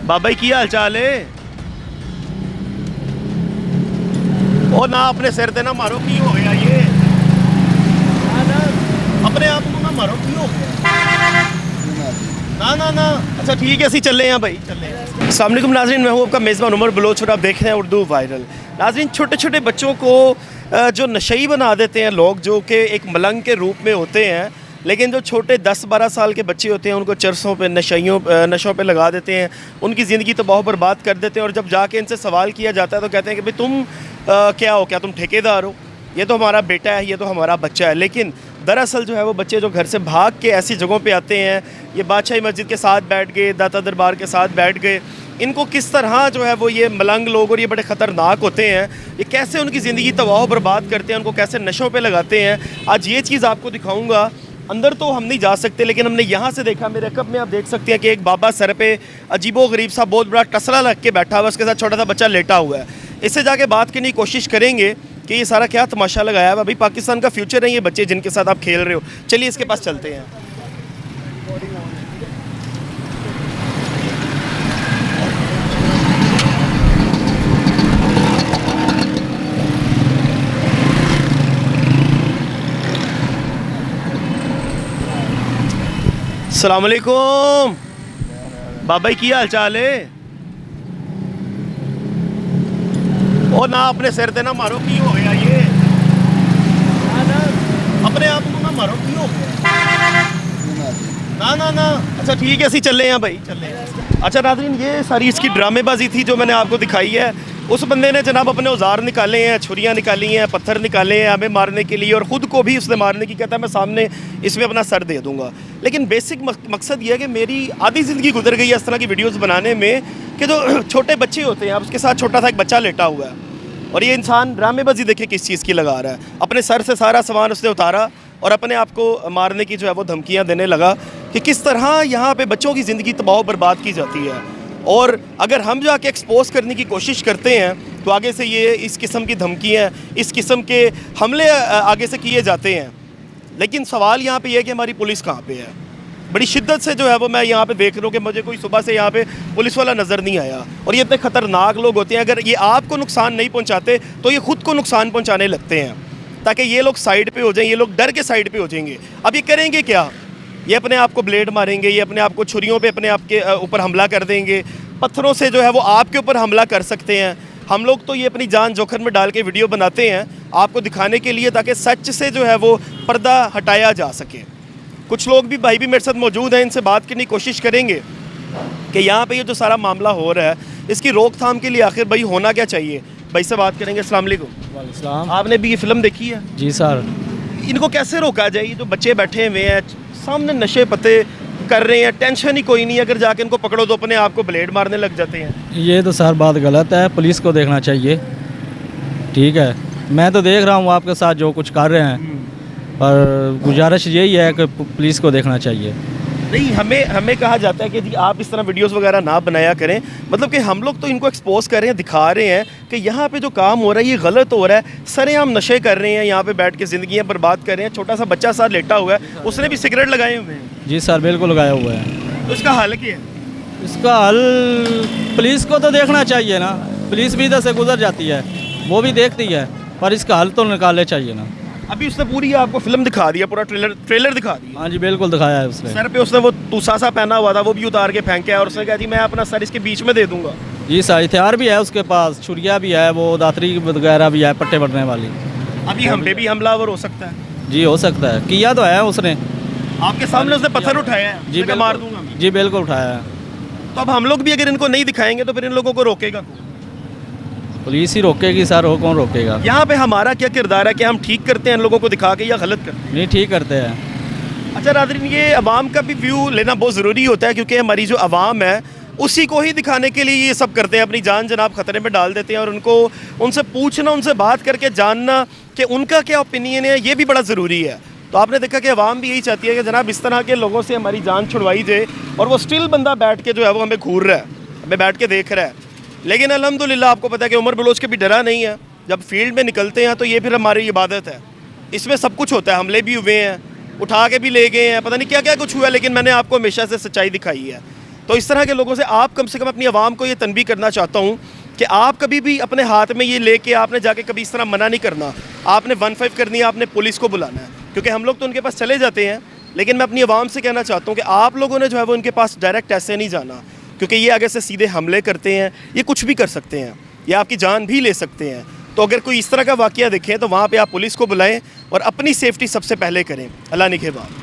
बाबा जी की हाल चाल है। ओ ना अपने सिर ते ना मारो, की हो गया ये? अपने आप को ना मारो, की हो गया? ना ना ना, अच्छा ठीक है, असी चले हैं भाई, चले हैं। अस्सलाम वालेकुम नाज़रीन, मैं हूँ आपका मेज़बान उमर बलोच और आप देख रहे हैं उर्दू वायरल। नाज़रीन, छोटे छोटे बच्चों को जो नशई बना देते हैं लोग, जो कि एक मलंग के रूप में होते हैं, लेकिन जो छोटे 10-12 साल के बच्चे होते हैं उनको चरसों पे नशों पे लगा देते हैं, उनकी ज़िंदगी तबाह बर्बाद कर देते हैं। और जब जाके इनसे सवाल किया जाता है तो कहते हैं कि भाई तुम क्या हो, क्या तुम ठेकेदार हो? ये तो हमारा बेटा है, ये तो हमारा बच्चा है। लेकिन दरअसल जो है वो बच्चे जो घर से भाग के ऐसी जगहों पे आते हैं, ये बादशाही मस्जिद के साथ बैठ गए, दाता दरबार के साथ बैठ गए, इनको किस तरह जो है वो ये मलंग लोग, और ये बड़े ख़तरनाक होते हैं, ये कैसे उनकी ज़िंदगी तबाह बर्बाद करते हैं, उनको कैसे नशों पे लगाते हैं, आज ये चीज़ आपको दिखाऊंगा। अंदर तो हम नहीं जा सकते, लेकिन हमने यहाँ से देखा, मेरे कब में आप देख सकते हैं कि एक बाबा सर पे अजीबो गरीब सा बहुत बड़ा टसला रख के बैठा हुआ है, उसके साथ छोटा सा बच्चा लेटा हुआ है। इससे जाके बात करने की कोशिश करेंगे कि ये सारा क्या तमाशा लगाया है। अभी पाकिस्तान का फ्यूचर है ये बच्चे जिनके साथ आप खेल रहे हो। चलिए इसके पास चलते हैं। अस्सलाम वालेकुम बाबा जी की हाल चाल है। ओ ना अपने सिर ते ना मारो, की हो गया ये? अपने आप को ना मारो, की हो गया? ना ना ना, अच्छा ठीक है, असी चले हैं भाई, चले हैं। अच्छा नाज़रीन, ये सारी इसकी ड्रामेबाजी थी जो मैंने आपको दिखाई है। उस बंदे ने जनाब अपने औजार निकाले हैं, छुरियाँ निकाली हैं, पत्थर निकाले हैं हमें मारने के लिए, और ख़ुद को भी उसने मारने की, कहता है मैं सामने इसमें अपना सर दे दूँगा। लेकिन बेसिक मकसद ये है कि मेरी आधी ज़िंदगी गुजर गई है इस तरह की वीडियोज़ बनाने में कि जो छोटे बच्चे होते हैं, अब उसके साथ छोटा सा एक बच्चा लेटा हुआ है, और ये इंसान ड्रामेबाजी देखे किस चीज़ की लगा रहा है। अपने सर से सारा सामान उसने उतारा और अपने आप को मारने की जो है वो धमकियाँ देने लगा कि किस तरह यहाँ पे बच्चों की ज़िंदगी तबाह बर्बाद की जाती है। और अगर हम जाके एक्सपोज करने की कोशिश करते हैं तो आगे से ये इस किस्म की धमकियाँ, इस किस्म के हमले आगे से किए जाते हैं। लेकिन सवाल यहाँ पे ये है कि हमारी पुलिस कहाँ पे है? बड़ी शिद्दत से जो है वो मैं यहाँ पे देख रहा हूँ कि मुझे कोई सुबह से यहाँ पे पुलिस वाला नज़र नहीं आया। और ये इतने ख़तरनाक लोग होते हैं, अगर ये आपको नुकसान नहीं पहुँचाते तो ये ख़ुद को नुकसान पहुँचाने लगते हैं, ताकि ये लोग साइड पे हो जाएं, ये लोग डर के साइड पे हो जाएंगे। अब ये करेंगे क्या? ये अपने आप को ब्लेड मारेंगे, ये अपने आप को छुरियों पे अपने आप के ऊपर हमला कर देंगे, पत्थरों से जो है वो आपके ऊपर हमला कर सकते हैं। हम लोग तो ये अपनी जान जोखिम में डाल के वीडियो बनाते हैं आपको दिखाने के लिए, ताकि सच से जो है वो पर्दा हटाया जा सके। कुछ लोग भी भाई भी मेरे साथ मौजूद हैं, इनसे बात करने की कोशिश करेंगे कि यहाँ पे ये जो सारा मामला हो रहा है इसकी रोकथाम के लिए आखिर भाई होना क्या चाहिए। भाई से बात करेंगे। अस्सलाम वालेकुम। वालेकुम। आपने भी ये फिल्म देखी है? जी सर। इनको कैसे रोका जाए? ये जो बच्चे बैठे हुए हैं सामने नशे पते कर रहे हैं, टेंशन ही कोई नहीं, अगर जाके इनको पकड़ो तो अपने आप को ब्लेड मारने लग जाते हैं। ये तो सर बात गलत है, पुलिस को देखना चाहिए। ठीक है, मैं तो देख रहा हूँ आपके साथ जो कुछ कर रहे हैं, पर गुजारिश यही है कि पुलिस को देखना चाहिए। नहीं, हमें कहा जाता है कि जी आप इस तरह वीडियोस वगैरह ना बनाया करें, मतलब कि हम लोग तो इनको एक्सपोज कर रहे हैं, दिखा रहे हैं कि यहाँ पे जो काम हो रहा है ये गलत हो रहा है। सरेआम नशे कर रहे हैं, यहाँ पे बैठ के ज़िंदगियाँ बर्बाद कर रहे हैं। छोटा सा बच्चा साथ लेटा हुआ है, उसने भी सिगरेट लगाए हुए हैं। जी सर, बिल्कुल लगाया हुआ है। तो इसका हल क्या है? इसका हल पुलिस को तो देखना चाहिए ना, पुलिस भी इधर से गुजर जाती है, वो भी देखती है, पर इसका हल तो निकालने चाहिए ना। अभी उसने पूरी आपको फिल्म दिखा दिया, पूरा ट्रेलर दिखा दिया। हाँ जी, बिल्कुल दिखाया है उसने। सर पे उसने वो तूसा सा पहना हुआ था, वो भी उतार के फेंक है, और उसने कहा जी मैं अपना सर इसके बीच में दे दूंगा। जी सर, हथियार भी है उसके पास, छुरिया भी है, वो दातरी वगैरह भी है, पट्टे बढ़ने वाली। अभी हम पे भी हमलावर हो सकता है। जी हो सकता है, किया तो है उसने, आपके सामने उसने पत्थर उठाया है। जी मैं मार दूंगा। जी बिल्कुल उठाया है। तो अब हम लोग भी अगर इनको नहीं दिखाएंगे तो फिर इन लोगों को रोकेगा कौन? पुलिस ही रोकेगी सर, हो कौन रोकेगा? यहाँ पे हमारा क्या किरदार है कि हम ठीक करते हैं इन लोगों को दिखा के, या गलत करते हैं? नहीं, ठीक करते हैं। अच्छा नाज़रीन, ये अवाम का भी व्यू लेना बहुत ज़रूरी होता है, क्योंकि हमारी जो अवाम है उसी को ही दिखाने के लिए ये सब करते हैं, अपनी जान जनाब ख़तरे में डाल देते हैं। और उनको उनसे पूछना, उनसे बात करके जानना कि उनका क्या ओपिनियन है, ये भी बड़ा ज़रूरी है। तो आपने देखा कि अवाम भी यही चाहती है कि जनाब इस तरह के लोगों से हमारी जान छुड़वाई जाए, और वो स्टिल बंदा बैठ के जो है वो हमें घूर रहा है, हमें बैठ के देख रहा है। लेकिन अल्हम्दुलिल्लाह आपको पता है कि उमर बलोच के भी डरा नहीं है। जब फील्ड में निकलते हैं तो ये फिर हमारी इबादत है, इसमें सब कुछ होता है। हमले भी हुए हैं, उठा के भी ले गए हैं, पता नहीं क्या क्या कुछ हुआ है, लेकिन मैंने आपको हमेशा से सच्चाई दिखाई है। तो इस तरह के लोगों से आप कम से कम अपनी आवाम को ये तनबीह करना चाहता हूँ कि आप कभी भी अपने हाथ में ये लेके आपने जाके कभी इस तरह मना नहीं करना, आपने 15 करनी है, आपने पुलिस को बुलाना है, क्योंकि हम लोग तो उनके पास चले जाते हैं। लेकिन मैं अपनी आवाम से कहना चाहता हूँ कि आप लोगों ने जो है वो उनके पास डायरेक्ट ऐसे नहीं जाना, क्योंकि ये आगे से सीधे हमले करते हैं, ये कुछ भी कर सकते हैं, ये आपकी जान भी ले सकते हैं। तो अगर कोई इस तरह का वाक़या दिखे तो वहाँ पे आप पुलिस को बुलाएं और अपनी सेफ्टी सबसे पहले करें। अल्लाह निगहबान।